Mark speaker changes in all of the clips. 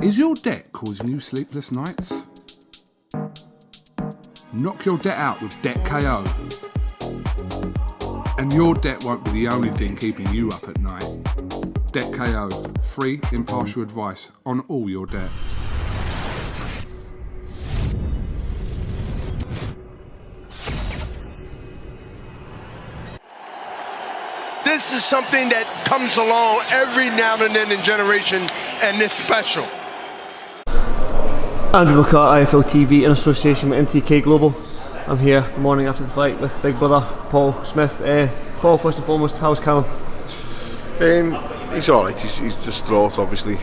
Speaker 1: Is your debt causing you sleepless nights? Knock your debt out with Debt KO. And your debt won't be the only thing keeping you up at night. Debt KO, free impartial advice on all your debt.
Speaker 2: This is something that comes along every now and then in generation, and it's special.
Speaker 3: Andrew McCART, IFL TV, in association with MTK Global. I'm here the morning after the fight with big brother Paul Smith. Paul, first and foremost, how's Callum?
Speaker 4: He's alright. He's distraught, obviously.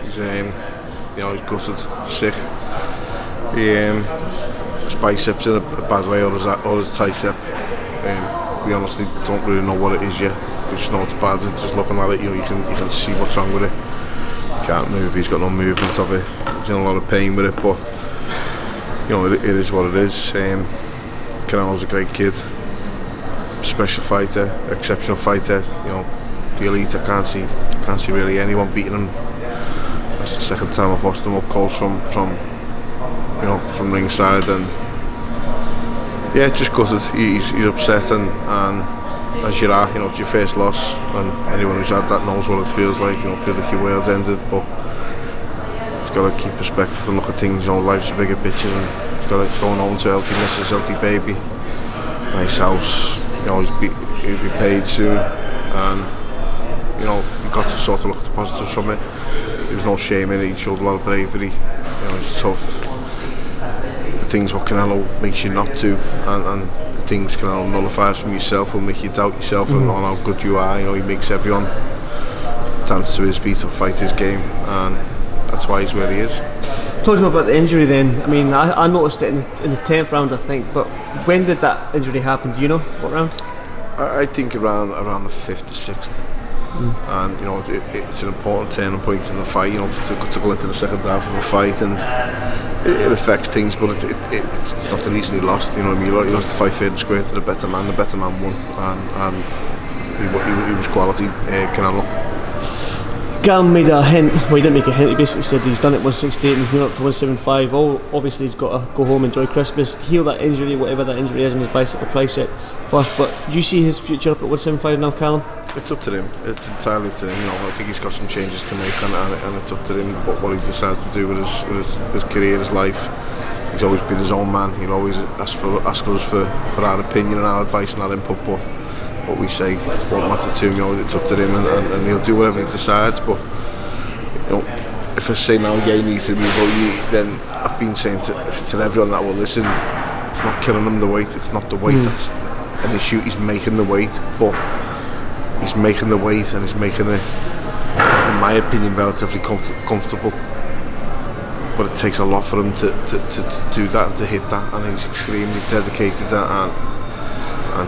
Speaker 4: He's he's gutted, sick. His biceps in a bad way, or his tricep. We honestly don't really know what it is yet. We just know it's bad. Just looking at it, you can see what's wrong with it. He can't move. He's got no movement of it. He's in a lot of pain with it, but it is what it is. Canelo's a great kid, special fighter, exceptional fighter. The elite. I can't see really anyone beating him. That's the second time I've watched him up close from ringside, and yeah, just gutted. He's upset, and as you are, it's your first loss, and anyone who's had that knows what it feels like. Feels like your world's ended, but he's got to keep perspective and look at things. Life's a bigger picture, and he's going home to healthy missus, healthy baby, nice house. He'll be paid soon, and you've got to sort of look at the positives from it. There was no shame in it. He showed a lot of bravery. It's tough. The things what Canelo makes you not do, and the things Canelo nullifies from yourself will make you doubt yourself and on how good you are. He makes everyone dance to his beat or fight his game, and that's why he's where he is.
Speaker 3: Talking about the injury then, I noticed it in the 10th round, I think, but when did that injury happen? Do you know what round?
Speaker 4: I think around the 5th or 6th. And it's an important turning point in the fight, to go into the second half of a fight, and it affects things, but it's not the reason he lost. He lost the fight fair and square to the better man. The better man won, and he was quality. Canelo.
Speaker 3: Callum made a hint. Well, he didn't make a hint. He basically said he's done it 168 and he's moved up to 175. Obviously he's got to go home, enjoy Christmas, heal that injury, whatever that injury is in his bicep or tricep first. But do you see his future up at 175 now, Callum?
Speaker 4: It's up to him. It's entirely up to him. I think he's got some changes to make, and it's up to him what he decides to do with his career, his life. He's always been his own man. He'll always ask us for our opinion and our advice and our input, but what we say won't matter to him. It's up to him, and he'll do whatever he decides. But if I say now, he needs to move out, then I've been saying to everyone that will listen, it's not killing him, the weight. It's not the weight that's an issue. He's making the weight, but he's making the weight, and he's making it, in my opinion, relatively comfortable. But it takes a lot for him to do that and to hit that, and he's extremely dedicated and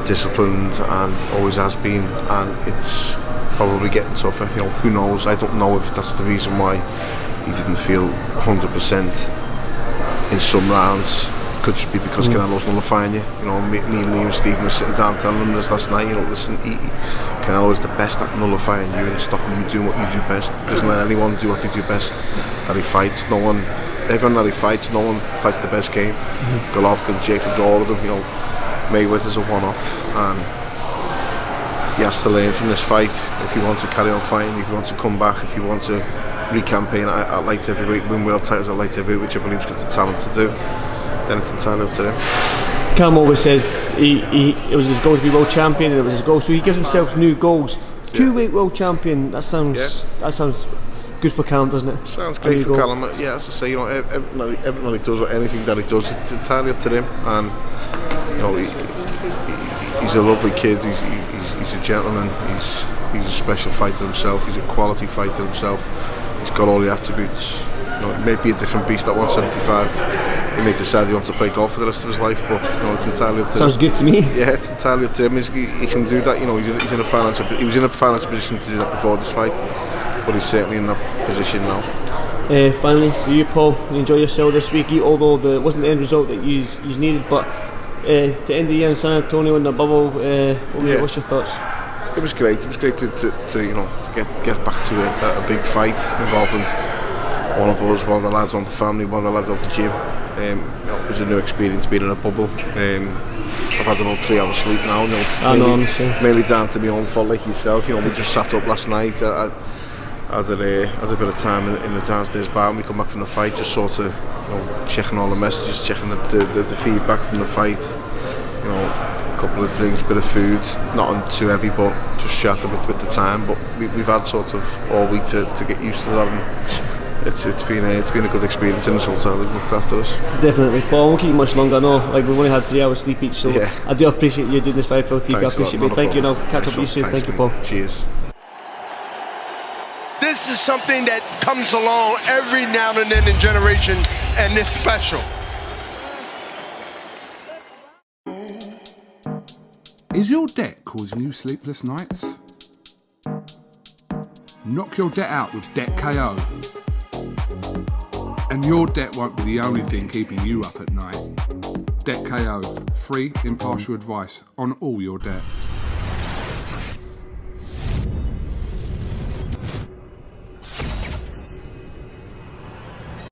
Speaker 4: disciplined, and always has been, and it's probably getting tougher. Who knows? I don't know if that's the reason why he didn't feel 100% in some rounds. It could just be because Canelo's nullifying you. Me and Liam and Stephen were sitting down telling him this last night. Listen, Canelo is the best at nullifying you and stopping you doing what you do best. He doesn't let anyone do what they do best. That he fights, everyone that he fights, no one fights the best game. Golovkin, Jacobs, all of them. Mayweather's a one-off, and he has to learn from this fight if he wants to carry on fighting, if he wants to come back, if he wants to re-campaign at light heavyweight, win world titles at light heavyweight, which I believe he's got the talent to do. Then it's entirely up to him.
Speaker 3: Callum always says it was his goal to be world champion, and it was his goal, so he gives himself new goals. Two-weight world champion. That sounds good for Callum, doesn't it?
Speaker 4: Sounds great for Callum. Yeah, as I say, everything he does or anything that he does, it's entirely up to him. And he's a lovely kid. He's a gentleman. He's a special fighter himself. He's a quality fighter himself. He's got all the attributes. It may be a different beast at 175. He may decide he wants to play golf for the rest of his life, but it's entirely up to him.
Speaker 3: Sounds good to me.
Speaker 4: Yeah, it's entirely up to him. He can do that. He was in a financial position to do that before this fight, but he's certainly in that position now.
Speaker 3: Finally, for you, Paul, you enjoy yourself this week, although it wasn't the end result that you needed, but to end the year in San Antonio in the bubble, what's your thoughts?
Speaker 4: It was great. It was great to get back to a big fight involving one of us, one of the lads on the family, one of the lads out the gym. You know, it was a new experience being in a bubble. I've had about 3 hours sleep now. You know, mainly down to my own fault, like yourself. You know, we just sat up last night. I had a bit of time in the downstairs bar when we come back from the fight, just sort of, you know, checking all the messages, checking the feedback from the fight. You know, a couple of drinks, bit of food, not too heavy, but just chat a bit with the time. But we've had sort of all week to get used to that, and it's been a good experience in this hotel. They've looked after us.
Speaker 3: Definitely, but I won't keep you much longer. I know, like, we've only had 3 hours sleep each, so yeah. I do appreciate you doing this fight for TK. I appreciate it. Thank you. Now catch up with you soon. Thank you, Paul.
Speaker 4: Cheers.
Speaker 2: This is something that comes along every now and then in generation, and it's special.
Speaker 1: Is your debt causing you sleepless nights? Knock your debt out with Debt KO. And your debt won't be the only thing keeping you up at night. Debt KO, free impartial advice on all your debt.